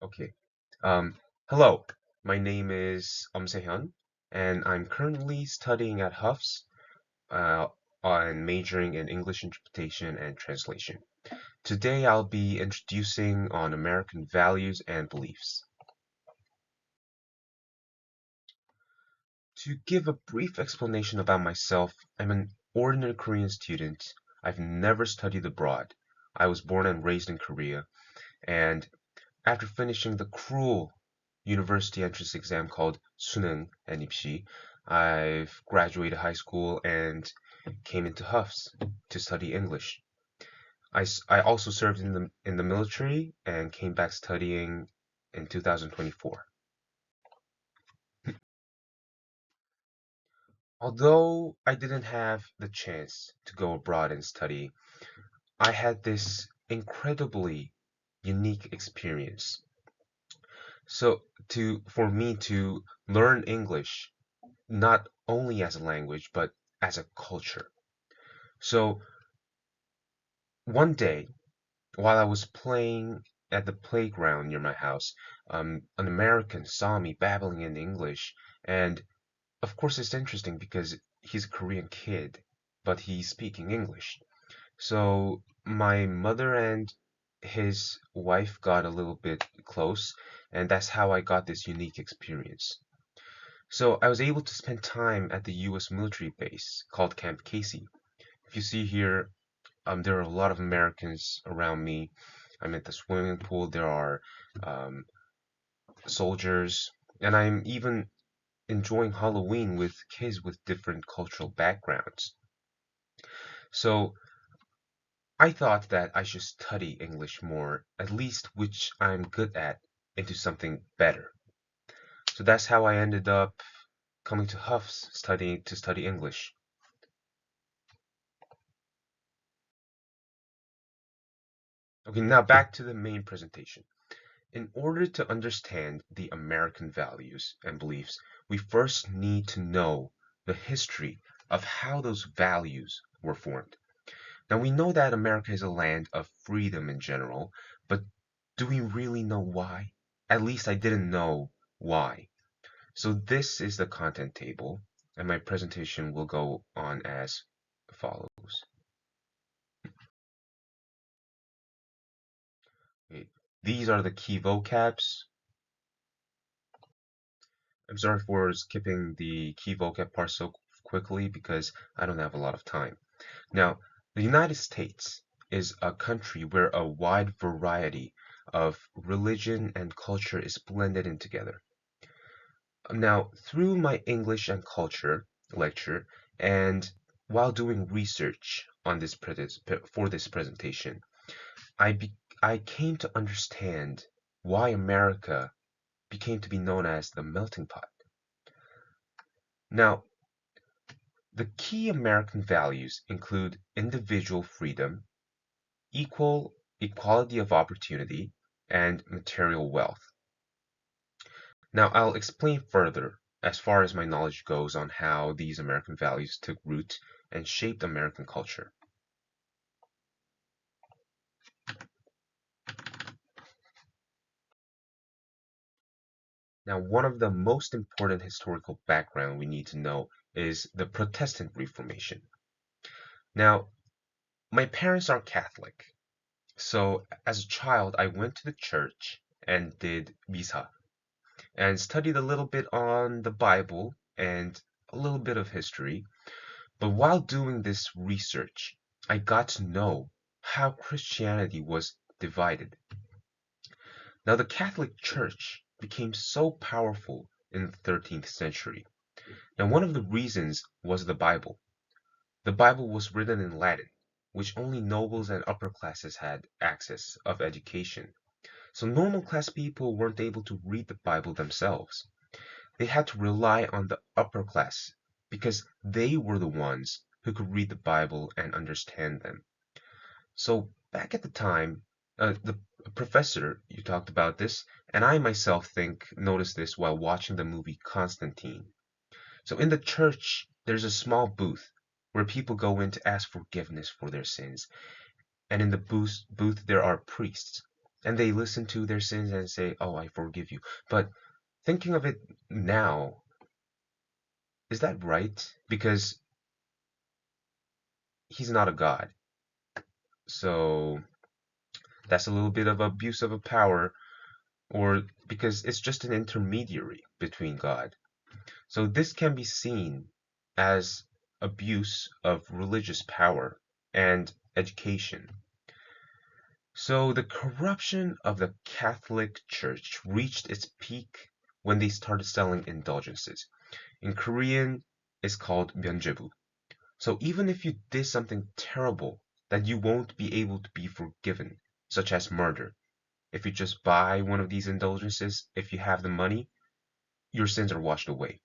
Okay. Um, Hello. My name is Se-hyun, and I'm currently studying at Hufs, uh, on majoring in English interpretation and translation. Today I'll be introducing on American values and beliefs. To give a brief explanation about myself, I'm an ordinary Korean student. I've never studied abroad. I was born and raised in Korea, and after finishing the cruel university entrance exam called Suneung and 입시, I've graduated high school and came into Hufs to study English. I also served in the military and came back studying in 2024. Although I didn't have the chance to go abroad and study, I had this incredibly unique experience. So for me to learn English not only as a language, but as a culture. So one day, while I was playing at the playground near my house, an American saw me babbling in English, and of course it's interesting because he's a Korean kid, but he's speaking English. So my mother and his wife got a little bit close, and that's how I got this unique experience. So I was able to spend time at the US military base called Camp Casey. If you see here, there are a lot of Americans around me. I'm at the swimming pool. There are um, soldiers, and I'm even enjoying Halloween with kids with different cultural backgrounds. So I thought that I should study English more, at least which I'm good at, into something better. So that's how I ended up coming to Hufs studying to study English. Okay, now back to the main presentation. In order to understand the American values and beliefs, we first need to know the history of how those values were formed. Now, we know that America is a land of freedom in general, but do we really know why? At least I didn't know why. So this is the content table, and my presentation will go on as follows. Okay. These are the key vocabs. I'm sorry for skipping the key vocab part so quickly because I don't have a lot of time. Now, the United States is a country where a wide variety of religion and culture is blended in together. Now, through my English and culture lecture and while doing research on for this presentation, I be I came to understand why America became to be known as the melting pot. Now, the key American values include individual freedom, equality of opportunity, and material wealth. Now, I'll explain further as far as my knowledge goes on how these American values took root and shaped American culture. Now, one of the most important historical background we need to know is the Protestant Reformation. Now, my parents are Catholic, so as a child, I went to the church and did Misa and studied a little bit on the Bible and a little bit of history. But while doing this research, I got to know how Christianity was divided. Now, the Catholic Church became so powerful in the 13th century. Now, one of the reasons was the Bible. The Bible was written in Latin, which only nobles and upper classes had access of education. So normal class people weren't able to read the Bible themselves. They had to rely on the upper class because they were the ones who could read the Bible and understand them. So back at the time, the professor, you talked about this, and I myself think noticed this while watching the movie Constantine. So in the church, there's a small booth where people go in to ask forgiveness for their sins. And in the booth there are priests. and they listen to their sins and say, "Oh, I forgive you." But thinking of it now, is that right? Because he's not a god. So that's a little bit of abuse of a power, or because it's just an intermediary between God. So this can be seen as abuse of religious power and education. So the corruption of the Catholic Church reached its peak when they started selling indulgences. In Korean, it's called 면죄부. So even if you did something terrible that you won't be able to be forgiven, such as murder, if you just buy one of these indulgences, if you have the money, your sins are washed away.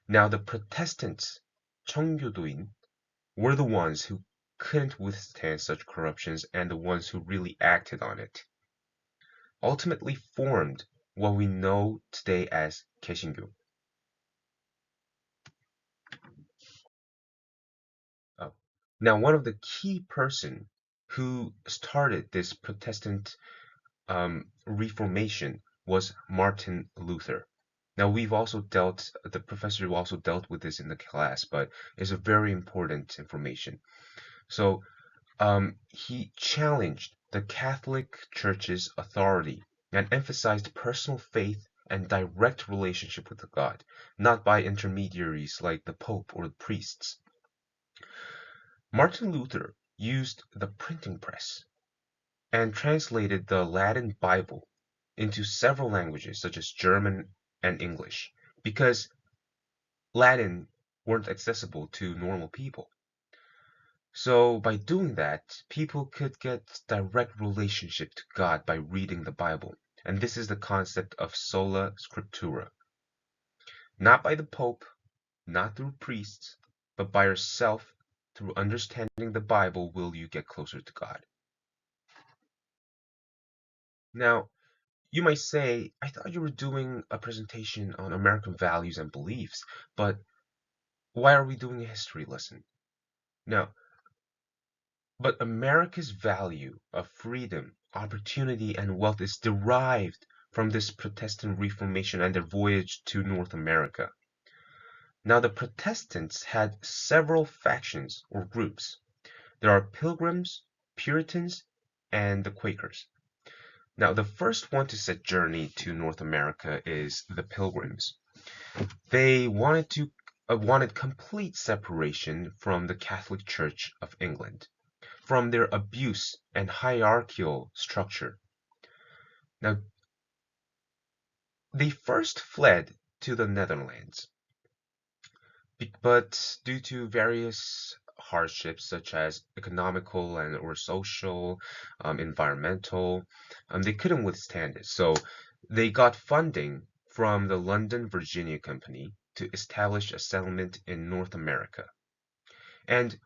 Now the Protestants, 청교도인, were the ones who couldn't withstand such corruptions and the ones who really acted on it, ultimately formed what we know today as 개신교. Oh. Now, one of the key person who started this Protestant Reformation was Martin Luther. Now, the professor also dealt with this in the class, but it's a very important information. So, he challenged the Catholic Church's authority and emphasized personal faith and direct relationship with God, not by intermediaries like the Pope or the priests. Martin Luther used the printing press and translated the Latin Bible into several languages such as German and English because Latin weren't accessible to normal people. So by doing that, people could get direct relationship to God by reading the Bible. And this is the concept of sola scriptura. Not by the Pope, not through priests, but by yourself through understanding the Bible will you get closer to God. Now, you might say, I thought you were doing a presentation on American values and beliefs, but why are we doing a history lesson? Now, but America's value of freedom, opportunity, and wealth is derived from this Protestant Reformation and their voyage to North America. Now, the Protestants had several factions or groups. There are Pilgrims, Puritans, and the Quakers. Now, the first one to set journey to North America is the Pilgrims. They wanted complete separation from the Catholic Church of England, from their abuse and hierarchical structure. Now, they first fled to the Netherlands, but due to various hardships such as economical and or social, environmental, they couldn't withstand it. So they got funding from the London Virginia Company to establish a settlement in North America. And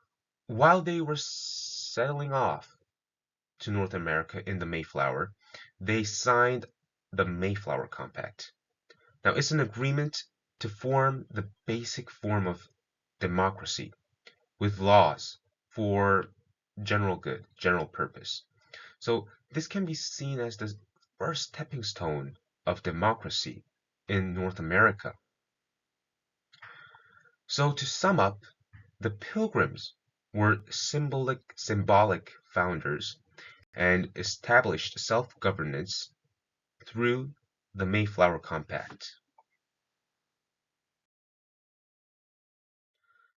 while they were settling off to North America in the Mayflower, they signed the Mayflower Compact. Now, it's an agreement to form the basic form of democracy with laws for general good, general purpose. So, this can be seen as the first stepping stone of democracy in North America. So, to sum up, the Pilgrims were symbolic founders and established self-governance through the Mayflower Compact.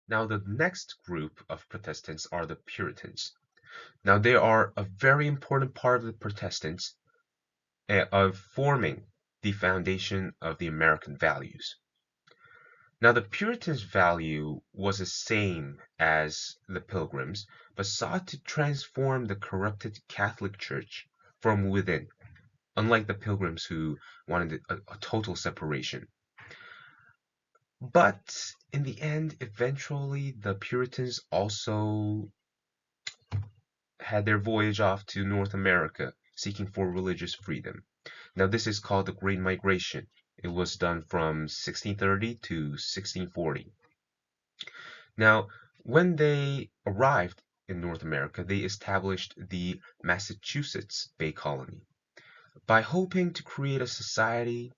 Now, the next group of Protestants are the Puritans. Now, they are a very important part of the Protestants of forming the foundation of the American values. Now, the Puritans' value was the same as the Pilgrims, but sought to transform the corrupted Catholic Church from within, unlike the Pilgrims who wanted a total separation. But in the end, eventually, the Puritans also had their voyage off to North America, seeking for religious freedom. Now, this is called the Great Migration. It was done from 1630 to 1640. Now, when they arrived in North America, they established the Massachusetts Bay Colony. by hoping to create a society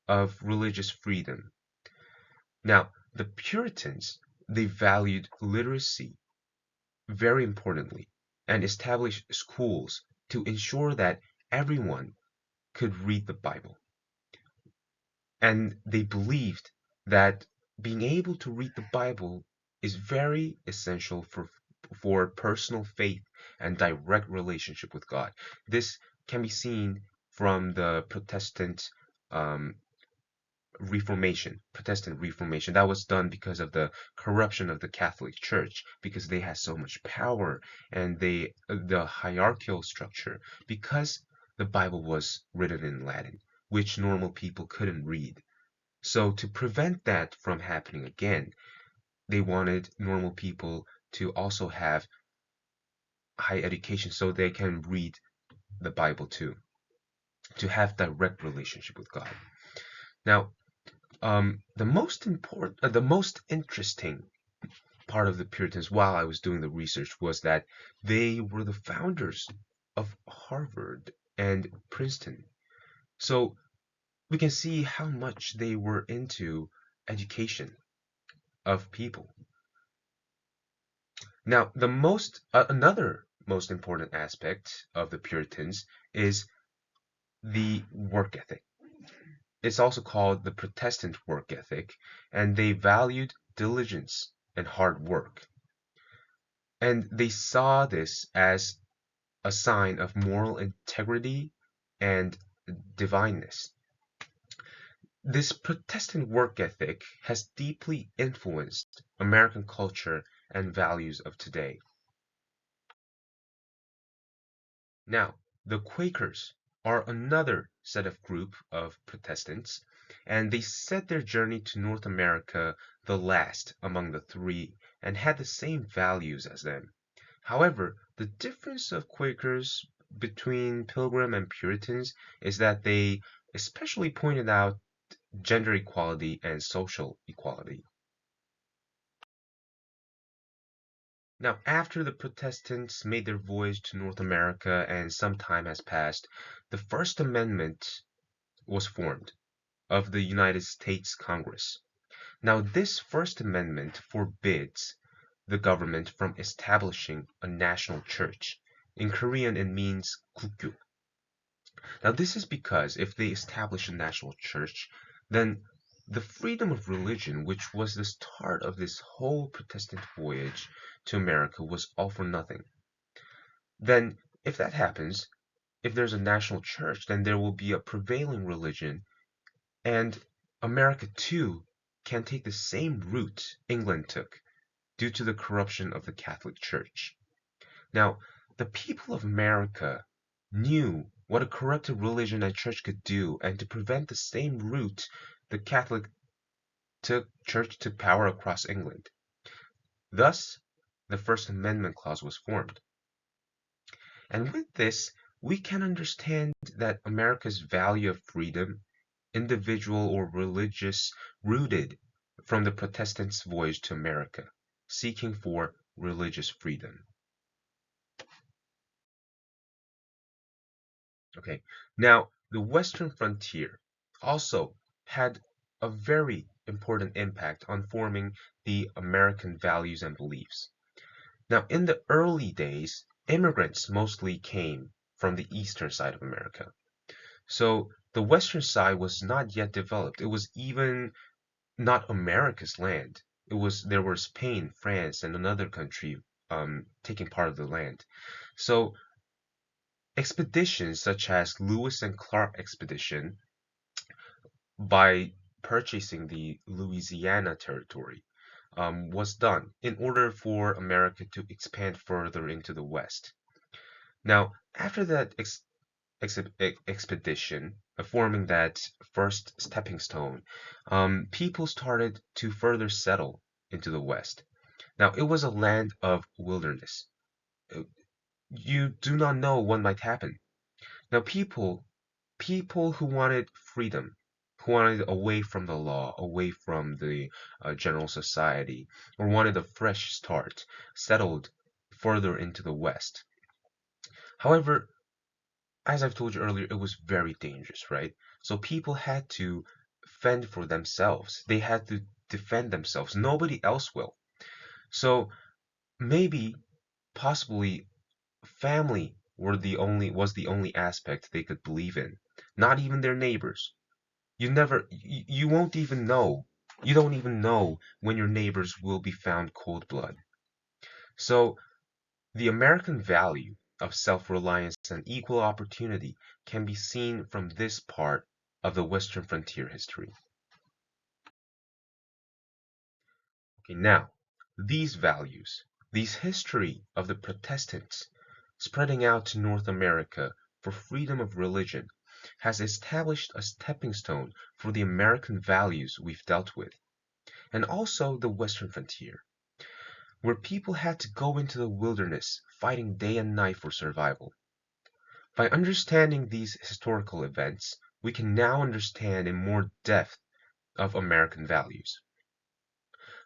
of religious freedom. Now, the Puritans, they valued literacy very importantly and established schools to ensure that everyone could read the Bible. And they believed that being able to read the Bible is very essential for personal faith and direct relationship with God. This can be seen from the um, Protestant Reformation. That was done because of the corruption of the Catholic Church, because they had so much power and the hierarchical structure, because the Bible was written in Latin, which normal people couldn't read. So to prevent that from happening again, they wanted normal people to also have high education so they can read the Bible too, to have direct relationship with God. Now, the most interesting part of the Puritans while I was doing the research was that they were the founders of Harvard and Princeton. So we can see how much they were into education of people. Now, another most important aspect of the Puritans is the work ethic. It's also called the Protestant work ethic, and they valued diligence and hard work. And they saw this as a sign of moral integrity and divineness. This Protestant work ethic has deeply influenced American culture and values of today. Now, the Quakers are another set of group of Protestants, and they set their journey to North America the last among the three and had the same values as them. However, the difference of Quakers between Pilgrim and Puritans is that they especially pointed out gender equality and social equality. Now, after the Protestants made their voyage to North America and some time has passed, the First Amendment was formed of the United States Congress. Now, this First Amendment forbids the government from establishing a national church. In Korean, it means 국교. Now, this is because if they establish a national church, then the freedom of religion, which was the start of this whole Protestant voyage to America, was all for nothing. Then, if that happens, if there's a national church, then there will be a prevailing religion, and America too can take the same route England took due to the corruption of the Catholic Church. Now, the people of America knew what a corrupted religion and church could do, and to prevent the same route the Catholic Church took power across England. Thus, the First Amendment clause was formed. And with this, we can understand that America's value of freedom, individual or religious, rooted from the Protestants' voyage to America, seeking for religious freedom. Okay, now the Western frontier also had a very important impact on forming the American values and beliefs. Now, in the early days, immigrants mostly came from the eastern side of America. So the western side was not yet developed. It was even not America's land. There were Spain, France, and another country taking part of the land. So expeditions such as Lewis and Clark expedition, by purchasing the Louisiana territory, was done in order for America to expand further into the West. Now, after that expedition, forming that first stepping stone, people started to further settle into the West. Now, it was a land of wilderness. You do not know what might happen. Now, people who wanted freedom, who wanted away from the law, away from the general society, or wanted a fresh start, settled further into the West. However, as I've told you earlier, it was very dangerous, right? So people had to fend for themselves. They had to defend themselves. Nobody else will. So maybe, possibly, family was the only aspect they could believe in. Not even their neighbors. You won't even know. You don't even know when your neighbors will be found cold blood. So the American value of self-reliance and equal opportunity can be seen from this part of the Western frontier history. Okay, now, these values, these history of the Protestants spreading out to North America for freedom of religion has established a stepping stone for the American values we've dealt with, and also the Western frontier, where people had to go into the wilderness fighting day and night for survival. By understanding these historical events, we can now understand in more depth of American values.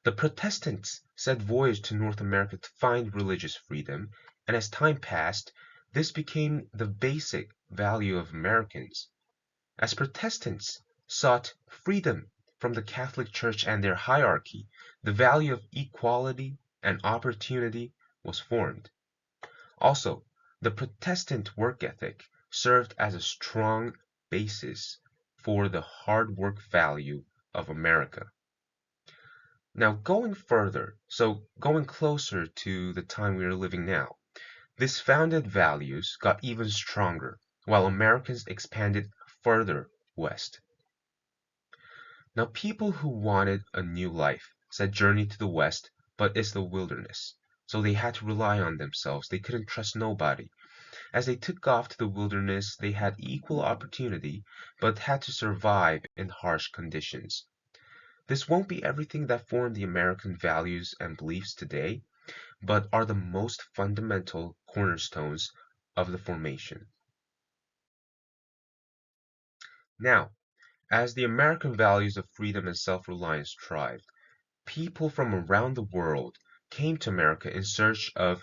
The Protestants set voyage to North America to find religious freedom, and as time passed, this became the basic value of Americans. As Protestants sought freedom from the Catholic Church and their hierarchy, the value of equality and opportunity was formed. Also, the Protestant work ethic served as a strong basis for the hard work value of America. Now, going further, so going closer to the time we are living now, this founded values got even stronger while Americans expanded further west. Now, people who wanted a new life said journey to the west, but it's the wilderness. So they had to rely on themselves. They couldn't trust nobody. As they took off to the wilderness, they had equal opportunity, but had to survive in harsh conditions. This won't be everything that formed the American values and beliefs today, but are the most fundamental cornerstones of the formation. Now, as the American values of freedom and self-reliance thrived, people from around the world came to America in search of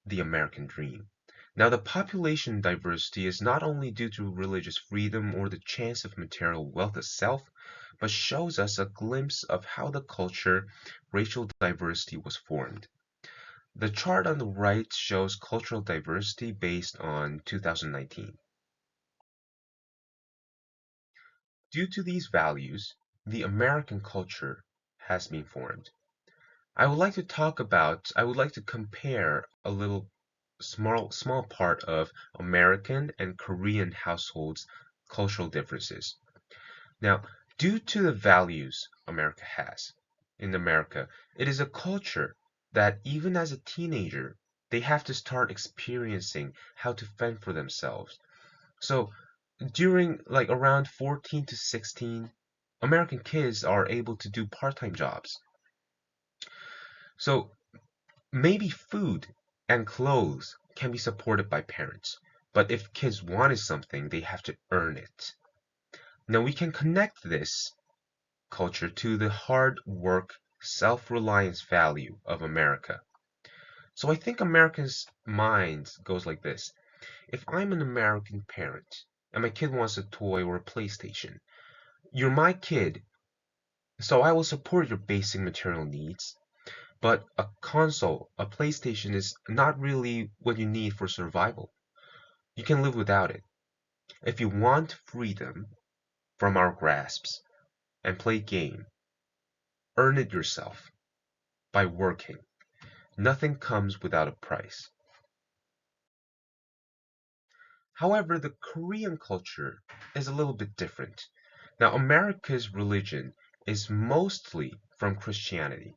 the American dream. Now, the population diversity is not only due to religious freedom or the chance of material wealth itself, but shows us a glimpse of how the culture, racial diversity was formed. The chart on the right shows cultural diversity based on 2019. Due to these values, the American culture has been formed. I would like to compare a little small part of American and Korean households' cultural differences. Now, due to the values America has, in America, it is a culture that even as a teenager, they have to start experiencing how to fend for themselves. So, during like around 14 to 16, American kids are able to do part-time jobs. So, maybe food and clothes can be supported by parents, but if kids wanted something, they have to earn it. Now we can connect this culture to the hard work, self-reliance value of America. So I think Americans' minds goes like this. If I'm an American parent and my kid wants a toy or a PlayStation, you're my kid, so I will support your basic material needs. But a console, a PlayStation is not really what you need for survival. You can live without it. If you want freedom from our grasps and play game, earn it yourself by working. Nothing comes without a price. However, the Korean culture is a little bit different. Now, America's religion is mostly from Christianity.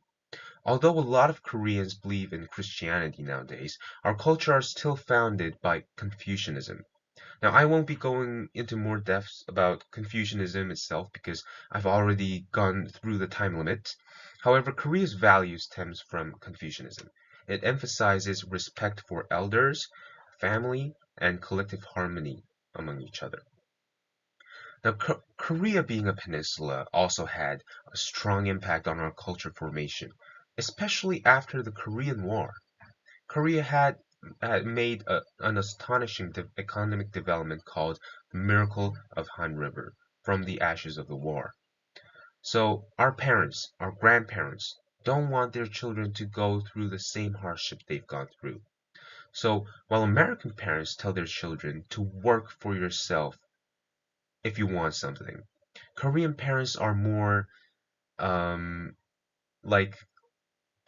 Although a lot of Koreans believe in Christianity nowadays, our culture is still founded by Confucianism. Now, I won't be going into more depths about Confucianism itself because I've already gone through the time limit. However, Korea's value stems from Confucianism. It emphasizes respect for elders, family, and collective harmony among each other. Now, Korea being a peninsula also had a strong impact on our culture formation, especially after the Korean War. Korea had made an astonishing economic development called the Miracle of Han River from the ashes of the war. So our parents, our grandparents, don't want their children to go through the same hardship they've gone through. So while American parents tell their children to work for yourself if you want something, Korean parents are more um, like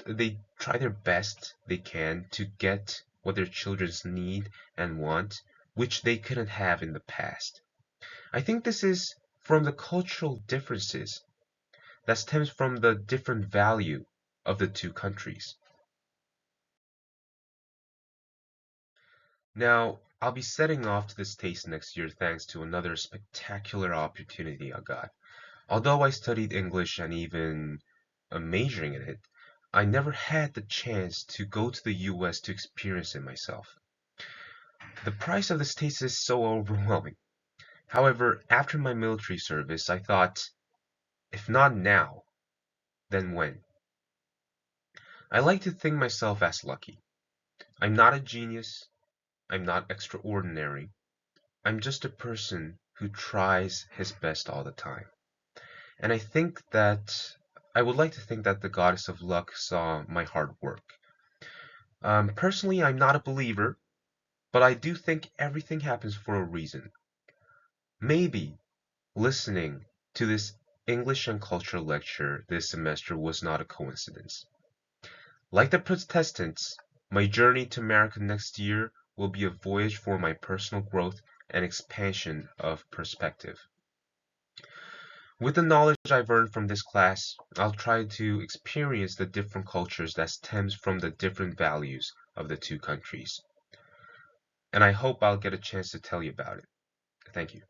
they try their best they can to get what their children need and want, which they couldn't have in the past. I think this is from the cultural differences that stems from the different value of the two countries. Now, I'll be setting off to the States next year thanks to another spectacular opportunity I got. Although I studied English and even majoring in it, I never had the chance to go to the US to experience it myself. The price of the States is so overwhelming. However, after my military service, I thought, if not now, then when? I like to think myself as lucky. I'm not a genius, I'm not extraordinary, I'm just a person who tries his best all the time. And I would like to think that the goddess of luck saw my hard work. Personally, I'm not a believer, but I do think everything happens for a reason. Maybe listening to this English and culture lecture this semester was not a coincidence. Like the Protestants, my journey to America next year will be a voyage for my personal growth and expansion of perspective. With the knowledge I've earned from this class, I'll try to experience the different cultures that stems from the different values of the two countries. And I hope I'll get a chance to tell you about it. Thank you.